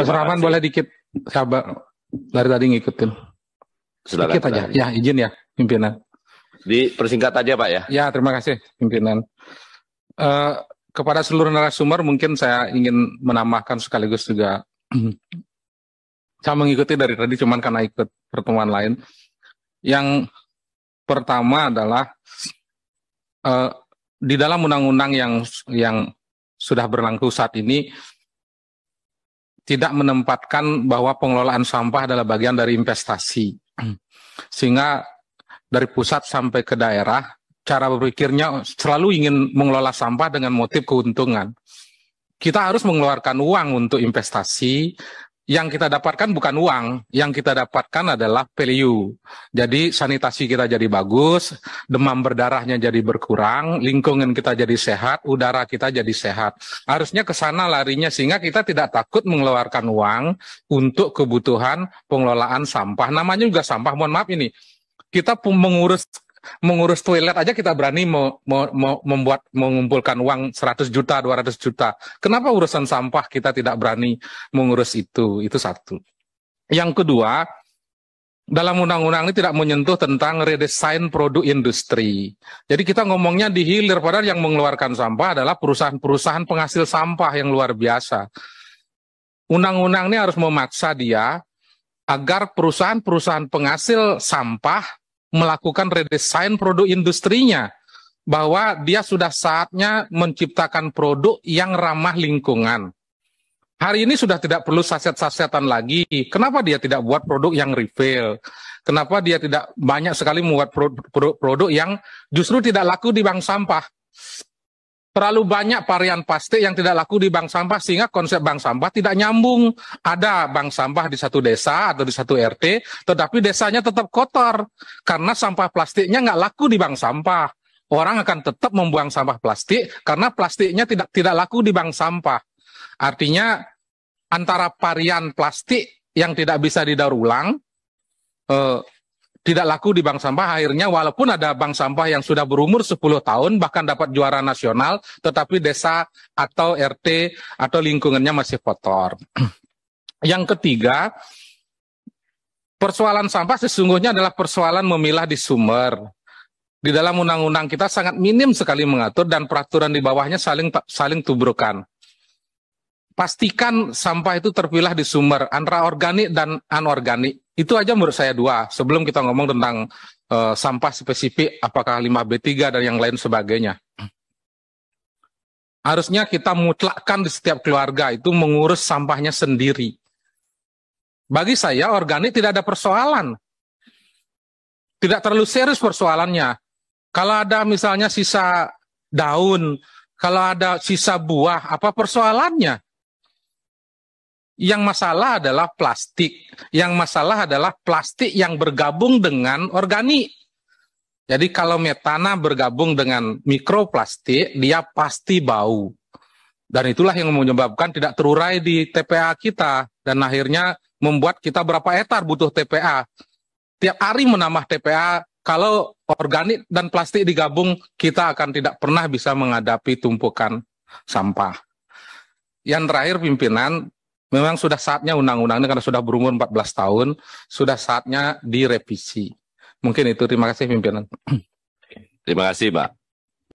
Mas Rahman boleh dikit sabar, dari tadi ngikutin. Silakan. Dikit aja, ya izin ya pimpinan. Dipersingkat aja Pak ya. Ya terima kasih pimpinan. Kepada seluruh narasumber mungkin saya ingin menambahkan sekaligus juga saya mengikuti dari tadi cuman karena ikut pertemuan lain. Yang pertama adalah di dalam undang-undang yang sudah berlaku saat ini tidak menempatkan bahwa pengelolaan sampah adalah bagian dari investasi. Sehingga dari pusat sampai ke daerah cara berpikirnya selalu ingin mengelola sampah dengan motif keuntungan. Kita harus mengeluarkan uang untuk investasi. Yang kita dapatkan bukan uang, yang kita dapatkan adalah value. Jadi sanitasi kita jadi bagus, demam berdarahnya jadi berkurang, lingkungan kita jadi sehat, udara kita jadi sehat. Harusnya ke sana larinya sehingga kita tidak takut mengeluarkan uang untuk kebutuhan pengelolaan sampah. Namanya juga sampah, mohon maaf ini. Kita mengurus toilet aja kita berani mengumpulkan uang 100 juta, 200 juta. Kenapa urusan sampah kita tidak berani mengurus itu? Itu satu. Yang kedua, dalam undang-undang ini tidak menyentuh tentang redesign produk industri. Jadi kita ngomongnya di hilir, padahal yang mengeluarkan sampah adalah perusahaan-perusahaan penghasil sampah yang luar biasa. Undang-undang ini harus memaksa dia agar perusahaan-perusahaan penghasil sampah melakukan redesign produk industrinya, bahwa dia sudah saatnya menciptakan produk yang ramah lingkungan. Hari ini sudah tidak perlu saset-sasetan lagi. Kenapa dia tidak buat produk yang refill? Kenapa dia tidak banyak sekali membuat produk yang justru tidak laku di bank sampah? Terlalu banyak varian plastik yang tidak laku di bank sampah sehingga konsep bank sampah tidak nyambung. Ada bank sampah di satu desa atau di satu RT, tetapi desanya tetap kotor karena sampah plastiknya nggak laku di bank sampah. Orang akan tetap membuang sampah plastik karena plastiknya tidak laku di bank sampah. Artinya antara varian plastik yang tidak bisa didaur ulang tidak laku di bank sampah, akhirnya walaupun ada bank sampah yang sudah berumur 10 tahun, bahkan dapat juara nasional, tetapi desa atau RT atau lingkungannya masih kotor. Yang ketiga, persoalan sampah sesungguhnya adalah persoalan memilah di sumber. Di dalam undang-undang kita sangat minim sekali mengatur dan peraturan di bawahnya saling tubrukan. Pastikan sampah itu terpilah di sumber, antara organik dan anorganik. Itu aja menurut saya dua, sebelum kita ngomong tentang sampah spesifik, apakah 5B3 dan yang lain sebagainya. Harusnya kita mutlakkan di setiap keluarga itu mengurus sampahnya sendiri. Bagi saya, organik tidak ada persoalan. Tidak terlalu serius persoalannya. Kalau ada misalnya sisa daun, kalau ada sisa buah, apa persoalannya? Yang masalah adalah plastik. Yang masalah adalah plastik yang bergabung dengan organik. Jadi kalau metana bergabung dengan mikroplastik, dia pasti bau. Dan itulah yang menyebabkan tidak terurai di TPA kita. Dan akhirnya membuat kita berapa hektar butuh TPA. Tiap hari menambah TPA, kalau organik dan plastik digabung, kita akan tidak pernah bisa menghadapi tumpukan sampah. Yang terakhir pimpinan, memang sudah saatnya undang-undang ini karena sudah berumur 14 tahun, sudah saatnya direvisi. Mungkin itu, terima kasih pimpinan. Terima kasih Pak.